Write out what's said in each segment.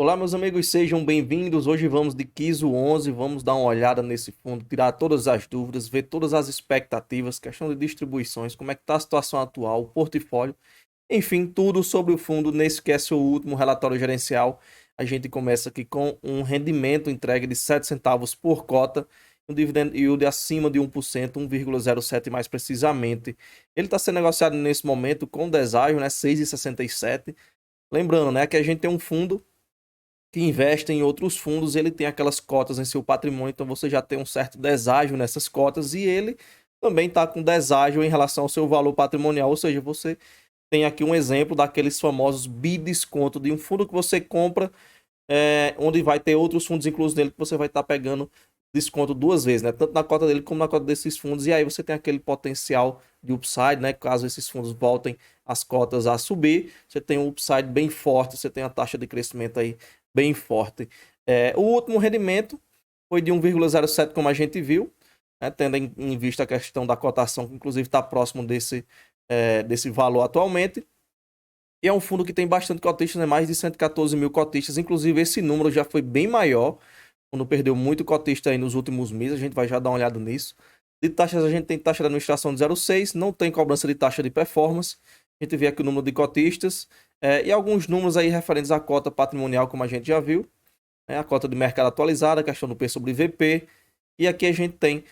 Olá, meus amigos, sejam bem-vindos. Hoje vamos de Kiso 11, vamos dar uma olhada nesse fundo, tirar todas as dúvidas, ver todas as expectativas, questão de distribuições, como é que está a situação atual, o portfólio, enfim, tudo sobre o fundo nesse que é seu último relatório gerencial. A gente começa aqui com um rendimento entregue de 7 centavos por cota, um dividend yield acima de 1%, 1,07 mais precisamente. Ele está sendo negociado nesse momento com deságio, né, 6,67. Lembrando, né, que a gente tem um fundo que investe em outros fundos, ele tem aquelas cotas em seu patrimônio, então você já tem um certo deságio nessas cotas e ele também está com deságio em relação ao seu valor patrimonial, ou seja, você tem aqui um exemplo daqueles famosos bidesconto de um fundo que você compra, onde vai ter outros fundos inclusos nele que você vai estar pegando desconto duas vezes, né? Tanto na cota dele como na cota desses fundos, e aí você tem aquele potencial de upside, né? Caso esses fundos voltem as cotas a subir, você tem um upside bem forte, você tem a taxa de crescimento aí bem forte. O último rendimento foi de 1,07, como a gente viu, né? Tendo em vista a questão da cotação, que inclusive está próximo desse valor atualmente. E é um fundo que tem bastante cotistas, né? Mais de 114 mil cotistas. Inclusive, esse número já foi bem maior. O fundo perdeu muito cotista aí nos últimos meses. A gente vai já dar uma olhada nisso. De taxas, a gente tem taxa de administração de 0,6. Não tem cobrança de taxa de performance. A gente vê aqui o número de cotistas. E alguns números aí referentes à cota patrimonial, como a gente já viu. A cota de mercado atualizada, a questão do P sobre VP. E aqui a gente tem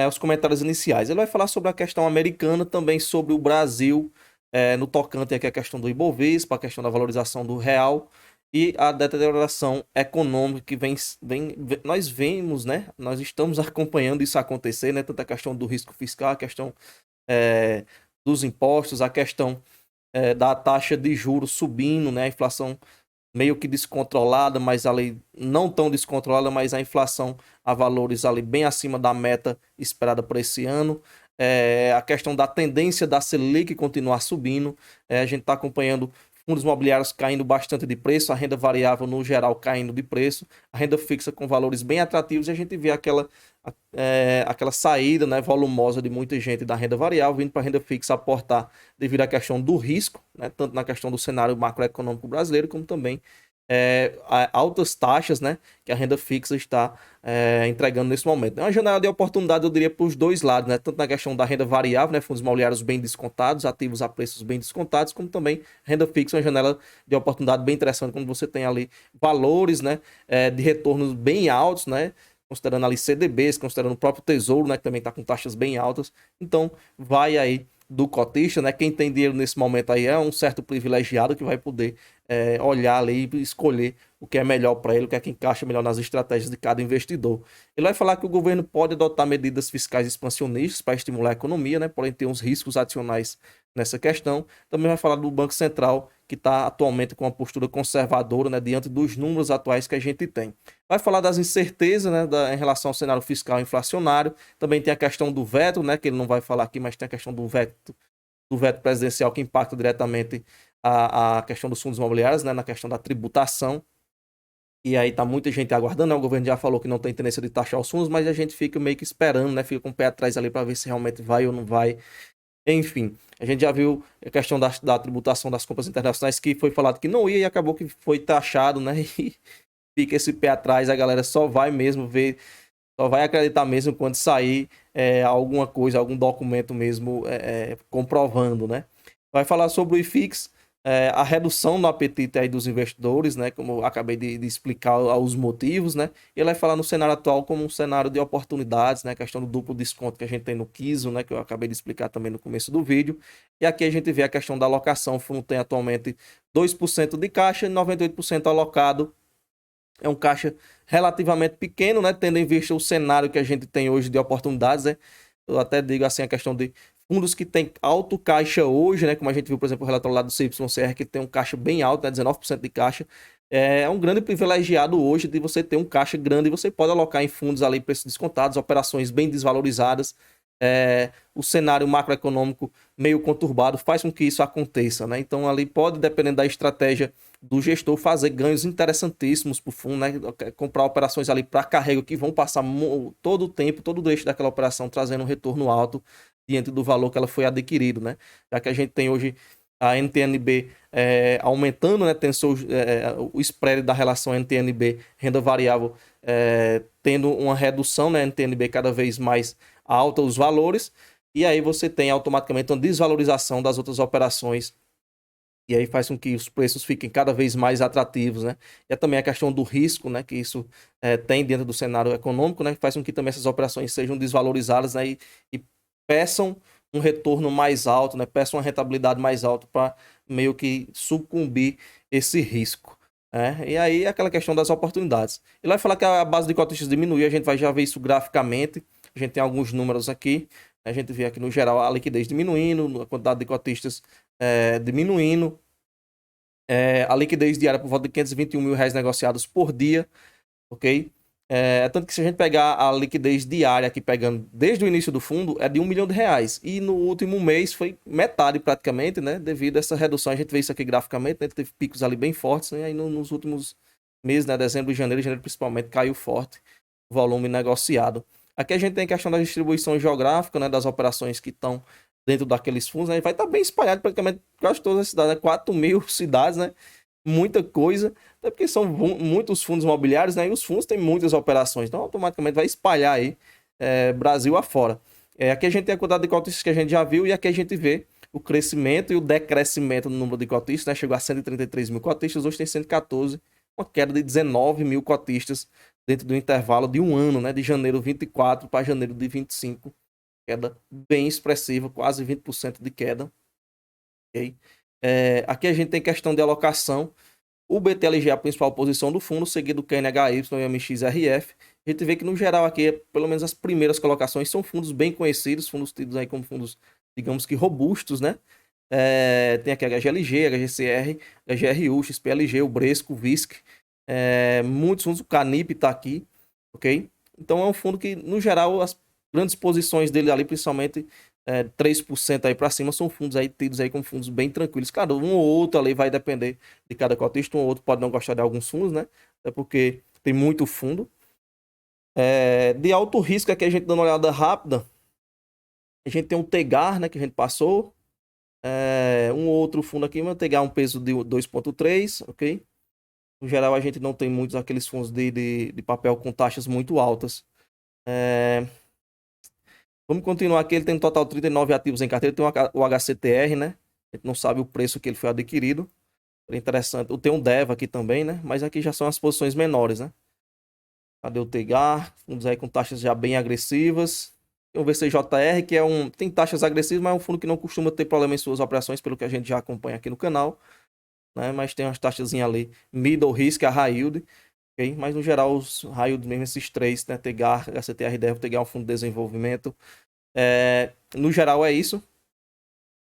os comentários iniciais. Ele vai falar sobre a questão americana, também sobre o Brasil, no tocante aqui a questão do Ibovespa, a questão da valorização do real e a deterioração econômica que nós vemos, né? Nós estamos acompanhando isso acontecer, né? Tanto a questão do risco fiscal, a questão dos impostos, a questão da taxa de juros subindo, né? A inflação meio que descontrolada, mas ali não tão descontrolada, mas a inflação a valores ali bem acima da meta esperada por esse ano. A questão da tendência da Selic continuar subindo. A gente está acompanhando fundos imobiliários caindo bastante de preço, a renda variável no geral caindo de preço, a renda fixa com valores bem atrativos, e a gente vê aquela saída, né, volumosa de muita gente da renda variável vindo para a renda fixa aportar devido à questão do risco, né, tanto na questão do cenário macroeconômico brasileiro, como também altas taxas, né, que a renda fixa está entregando nesse momento. É uma janela de oportunidade, eu diria, para os dois lados, né, tanto na questão da renda variável, né, fundos imobiliários bem descontados, ativos a preços bem descontados, como também renda fixa, uma janela de oportunidade bem interessante, quando você tem ali valores, né, de retornos bem altos, né, considerando ali CDBs, considerando o próprio Tesouro, né, que também está com taxas bem altas. Então, vai aí do cotista, né? Quem tem dinheiro nesse momento aí é um certo privilegiado que vai poder olhar ali e escolher o que é melhor para ele, o que é que encaixa melhor nas estratégias de cada investidor. Ele vai falar que o governo pode adotar medidas fiscais expansionistas para estimular a economia, né? Porém, tem uns riscos adicionais nessa questão. Também vai falar do Banco Central, que está atualmente com uma postura conservadora, né? Diante dos números atuais que a gente tem. Vai falar das incertezas, né? Em relação ao cenário fiscal e inflacionário. Também tem a questão do veto, né? Que ele não vai falar aqui, mas tem a questão do veto presidencial que impacta diretamente a questão dos fundos imobiliários, né, na questão da tributação. E aí tá muita gente aguardando, né? O governo já falou que não tem tendência de taxar os fundos, mas a gente fica meio que esperando, né? Fica com o pé atrás ali para ver se realmente vai ou não vai. Enfim, a gente já viu a questão da tributação das compras internacionais, que foi falado que não ia e acabou que foi taxado, né? E fica esse pé atrás, a galera só vai mesmo ver, só vai acreditar mesmo quando sair alguma coisa, algum documento mesmo comprovando, né? Vai falar sobre o IFIX, a redução no apetite aí dos investidores, né? Como eu acabei de explicar os motivos, né? E ele vai falar no cenário atual como um cenário de oportunidades, né? A questão do duplo desconto que a gente tem no Kiso, né? Que eu acabei de explicar também no começo do vídeo. E aqui a gente vê a questão da alocação. O fundo tem atualmente 2% de caixa e 98% alocado. É um caixa relativamente pequeno, né? Tendo em vista o cenário que a gente tem hoje de oportunidades, né? Eu até digo assim, a questão de fundos que tem alto caixa hoje, né? Como a gente viu, por exemplo, o relatório lá do CYCR, que tem um caixa bem alto, né? 19% de caixa. É um grande privilegiado hoje de você ter um caixa grande e você pode alocar em fundos ali, preços descontados, operações bem desvalorizadas. O cenário macroeconômico meio conturbado faz com que isso aconteça, né? Então ali pode, dependendo da estratégia do gestor, fazer ganhos interessantíssimos para o fundo, né? Comprar operações ali para carrego que vão passar todo o tempo, todo o trecho daquela operação, trazendo um retorno alto diante do valor que ela foi adquirido, né? Já que a gente tem hoje a NTN-B aumentando, né, o spread da relação NTN-B, renda variável, tendo uma redução, né, NTN-B cada vez mais alta os valores, e aí você tem automaticamente uma desvalorização das outras operações, e aí faz com que os preços fiquem cada vez mais atrativos, né? E é também a questão do risco, né, que isso tem dentro do cenário econômico, né, que faz com que também essas operações sejam desvalorizadas, né, e peçam um retorno mais alto, né, peçam uma rentabilidade mais alta para meio que sucumbir esse risco. E aí é aquela questão das oportunidades. Ele vai falar que a base de cotistas diminuiu, a gente vai já ver isso graficamente, a gente tem alguns números aqui, a gente vê aqui no geral a liquidez diminuindo, a quantidade de cotistas diminuindo, a liquidez diária por volta de 521 mil reais negociados por dia, ok? Tanto que se a gente pegar a liquidez diária aqui, pegando desde o início do fundo, é de 1 milhão de reais. E no último mês foi metade praticamente, né? Devido a essa redução. A gente vê isso aqui graficamente, né? Teve picos ali bem fortes, né? E aí nos últimos meses, né? Dezembro e janeiro principalmente, caiu forte o volume negociado. Aqui a gente tem a questão da distribuição geográfica, né? Das operações que estão dentro daqueles fundos, né? Vai estar bem espalhado praticamente quase todas as cidades, né? 4 mil cidades, né? Muita coisa, até porque são muitos fundos imobiliários, né? E os fundos têm muitas operações, então automaticamente vai espalhar aí Brasil afora. Aqui a gente tem a quantidade de cotistas que a gente já viu, e aqui a gente vê o crescimento e o decrescimento no número de cotistas, né? Chegou a 133 mil cotistas, hoje tem 114, uma queda de 19 mil cotistas dentro do intervalo de um ano, né? De janeiro 24 para janeiro de 25, queda bem expressiva, quase 20% de queda. Okay? Aqui a gente tem questão de alocação. O BTLG é a principal posição do fundo, seguido do KNHY e o MXRF. A gente vê que, no geral, aqui, pelo menos as primeiras colocações são fundos bem conhecidos, fundos tidos aí como fundos, digamos que robustos, né? Tem aqui a HGLG, HGCR, HGRU, XPLG, o Bresco, o VISC. Muitos fundos, o Canip está aqui, ok? Então é um fundo que, no geral, as grandes posições dele ali, principalmente 3% aí para cima, são fundos aí tidos aí como fundos bem tranquilos. Claro, um ou outro ali vai depender de cada cotista, um ou outro pode não gostar de alguns fundos, né? Até porque tem muito fundo. De alto risco, aqui a gente dando uma olhada rápida, a gente tem um Tegar, né, que a gente passou. Um outro fundo aqui, mas Tegar um peso de 2,3, ok? No geral, a gente não tem muitos aqueles fundos de papel com taxas muito altas. Vamos continuar aqui. Ele tem um total de 39 ativos em carteira. Tem o HCTR, né? A gente não sabe o preço que ele foi adquirido. É interessante. Tem um DEVA aqui também, né? Mas aqui já são as posições menores, né? Cadê o Tegar? Fundos aí com taxas já bem agressivas. Tem o VCJR, que tem taxas agressivas, mas é um fundo que não costuma ter problema em suas operações, pelo que a gente já acompanha aqui no canal, né? Mas tem umas taxas ali, middle risk, a high yield, okay? Mas no geral, os high yield mesmo, esses três, né? Tegar, HCTR, DEVA, Tegar é um fundo de desenvolvimento. No geral é isso.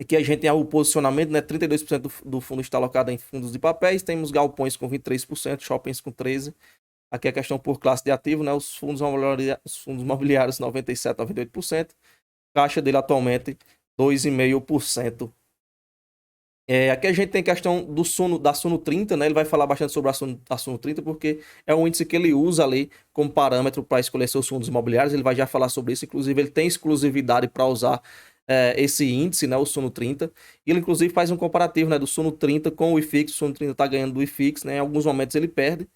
Aqui a gente tem o posicionamento, né? 32% do fundo está alocado em fundos de papéis. Temos galpões com 23%, shoppings com 13%. Aqui a questão por classe de ativo, né? Os fundos imobiliários 97%, 98%. Caixa dele atualmente 2,5%. Aqui a gente tem questão da Suno 30, né? Ele vai falar bastante sobre a Suno 30, porque é um índice que ele usa ali como parâmetro para escolher seus fundos imobiliários. Ele vai já falar sobre isso. Inclusive, ele tem exclusividade para usar esse índice, né? O Suno 30. E ele, inclusive, faz um comparativo, né? Do Suno 30 com o IFIX. O Suno 30 está ganhando do IFIX, né? Em alguns momentos ele perde.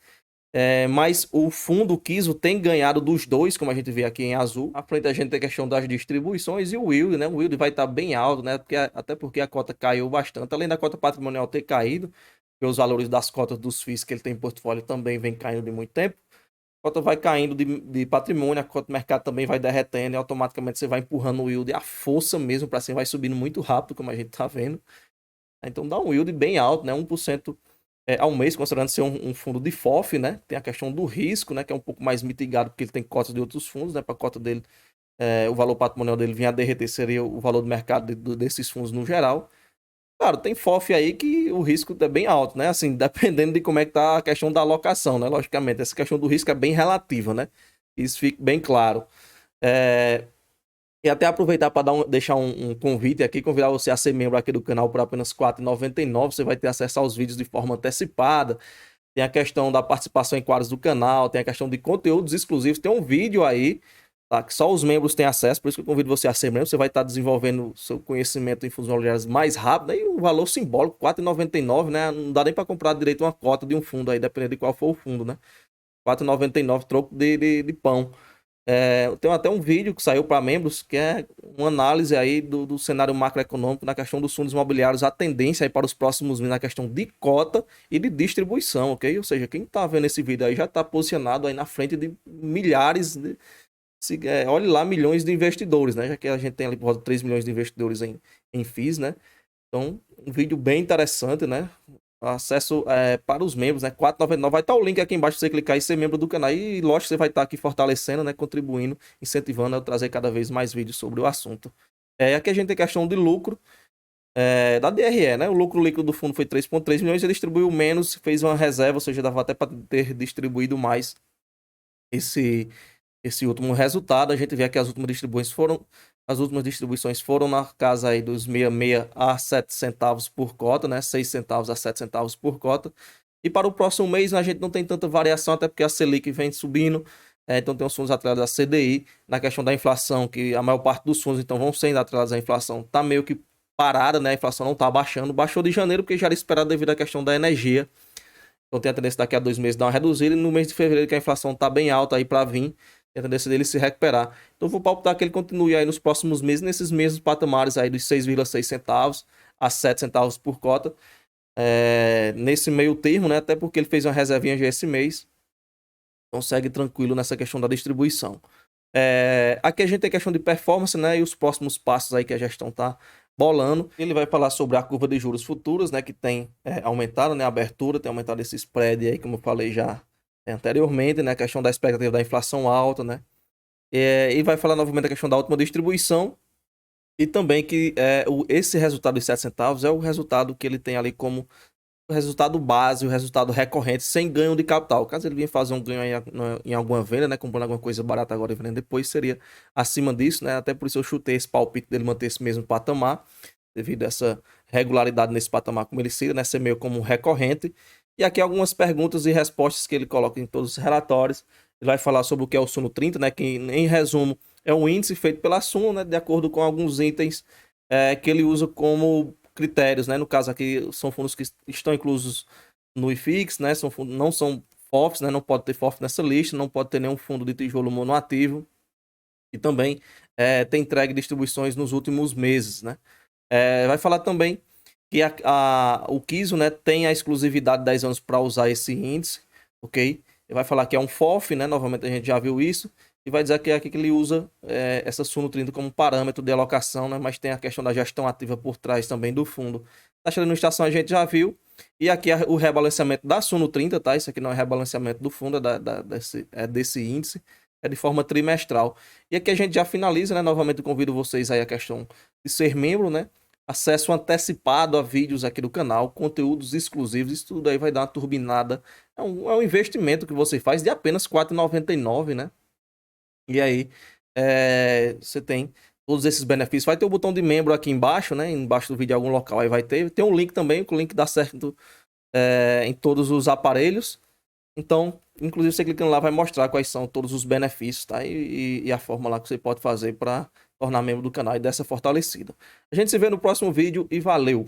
Mas o fundo Kiso tem ganhado dos dois, como a gente vê aqui em azul. À frente a gente tem a questão das distribuições e o yield, né? O yield vai estar bem alto, né? Até porque a cota caiu bastante, além da cota patrimonial ter caído, porque os valores das cotas dos FIIs que ele tem em portfólio também vem caindo de muito tempo. A cota vai caindo de patrimônio, a cota do mercado também vai derretendo e automaticamente você vai empurrando o yield, a força mesmo para cima, vai subindo muito rápido, como a gente está vendo. Então dá um yield bem alto, né? 1% ao mês, considerando ser um fundo de FOF, né? Tem a questão do risco, né? Que é um pouco mais mitigado, porque ele tem cotas de outros fundos, né? Para a cota dele, o valor patrimonial dele vir a derreter, seria o valor do mercado desses fundos no geral. Claro, tem FOF aí que o risco é bem alto, né? Assim, dependendo de como é que tá a questão da alocação, né? Logicamente, essa questão do risco é bem relativa, né? Isso fica bem claro. E até aproveitar para deixar um convite aqui, convidar você a ser membro aqui do canal por apenas R$ 4,99. Você vai ter acesso aos vídeos de forma antecipada. Tem a questão da participação em quadros do canal, tem a questão de conteúdos exclusivos. Tem um vídeo aí tá? Que só os membros têm acesso, por isso que eu convido você a ser membro. Você vai estar desenvolvendo seu conhecimento em fundos imobiliários mais rápido, e um valor simbólico, R$ 4,99, né? Não dá nem para comprar direito uma cota de um fundo aí, dependendo de qual for o fundo, né? R$ 4,99, troco de pão. Tem até um vídeo que saiu para membros, que é uma análise aí do cenário macroeconômico na questão dos fundos imobiliários, a tendência aí para os próximos meses na questão de cota e de distribuição, ok? Ou seja, quem está vendo esse vídeo aí já está posicionado aí na frente de milhares, olhe lá, milhões de investidores, né? Já que a gente tem ali por volta de 3 milhões de investidores em FIIs, né? Então, um vídeo bem interessante, né? Acesso para os membros, né? R$ 4,99. Vai estar o link aqui embaixo para você clicar e ser membro do canal. E lógico, você vai estar aqui fortalecendo, né? Contribuindo, incentivando a trazer cada vez mais vídeos sobre o assunto. Aqui a gente tem questão de lucro da DRE, né? O lucro líquido do fundo foi 3,3 milhões. Ele distribuiu menos, fez uma reserva, ou seja, dava até para ter distribuído mais esse último resultado. A gente vê que as últimas distribuições foram na casa aí dos 66 a 7 centavos por cota, né? 6 centavos a 7 centavos por cota. E para o próximo mês a gente não tem tanta variação, até porque a Selic vem subindo. Então tem os fundos atrelados à CDI. Na questão da inflação, que a maior parte dos fundos então vão sendo atrelados à inflação, tá meio que parada, né? A inflação não tá baixando. Baixou de janeiro porque já era esperado devido à questão da energia. Então tem a tendência daqui a 2 meses dar uma reduzida. E no mês de fevereiro, que a inflação tá bem alta aí para vir, tem a tendência dele se recuperar. Então vou palpitar que ele continue aí nos próximos meses, nesses mesmos patamares aí dos 6,6 centavos a 7 centavos por cota. Nesse meio termo, né? Até porque ele fez uma reservinha já esse mês. Então segue tranquilo nessa questão da distribuição. Aqui a gente tem questão de performance, né? E os próximos passos aí que a gestão tá bolando. Ele vai falar sobre a curva de juros futuros, né? Que tem aumentado, né? A abertura, tem aumentado esse spread aí, como eu falei já anteriormente, né? A questão da expectativa da inflação alta, né? E vai falar novamente da questão da última distribuição. E também que esse resultado de 7 centavos é o resultado que ele tem ali como o resultado base, o resultado recorrente, sem ganho de capital. Caso ele venha fazer um ganho em alguma venda, né? Comprando alguma coisa barata agora e vendendo depois, seria acima disso, né? Até por isso eu chutei esse palpite dele manter esse mesmo patamar, devido a essa regularidade nesse patamar, como ele seria, né? Ser meio como um recorrente. E aqui algumas perguntas e respostas que ele coloca em todos os relatórios. Ele vai falar sobre o que é o Suno 30, né? Que em resumo é um índice feito pela Suno, né? De acordo com alguns itens que ele usa como critérios, né? No caso aqui são fundos que estão inclusos no IFIX, né? Não são FOFs, né? Não pode ter FOF nessa lista, não pode ter nenhum fundo de tijolo monoativo. E também tem entregue distribuições nos últimos meses, né? Vai falar também que o KISO, né, tem a exclusividade de 10 anos para usar esse índice, ok? Ele vai falar que é um FOF, né? Novamente a gente já viu isso. E vai dizer que é aqui que ele usa essa Suno 30 como parâmetro de alocação, né? Mas tem a questão da gestão ativa por trás também do fundo. Taxa de administração a gente já viu. E aqui o rebalanceamento da Suno 30, tá? Isso aqui não é rebalanceamento do fundo, desse índice. É de forma trimestral. E aqui a gente já finaliza, né? Novamente eu convido vocês aí a questão de ser membro, né? Acesso antecipado a vídeos aqui do canal, conteúdos exclusivos, isso tudo aí vai dar uma turbinada. É um investimento que você faz de apenas R$ 4,99, né? E aí, você tem todos esses benefícios. Vai ter o botão de membro aqui embaixo, né? Embaixo do vídeo, em algum local aí vai ter. Tem um link também, que o link dá certo em todos os aparelhos. Então, inclusive, você clicando lá vai mostrar quais são todos os benefícios, tá? E a forma lá que você pode fazer para tornar membro do canal e dessa fortalecida. A gente se vê no próximo vídeo e valeu!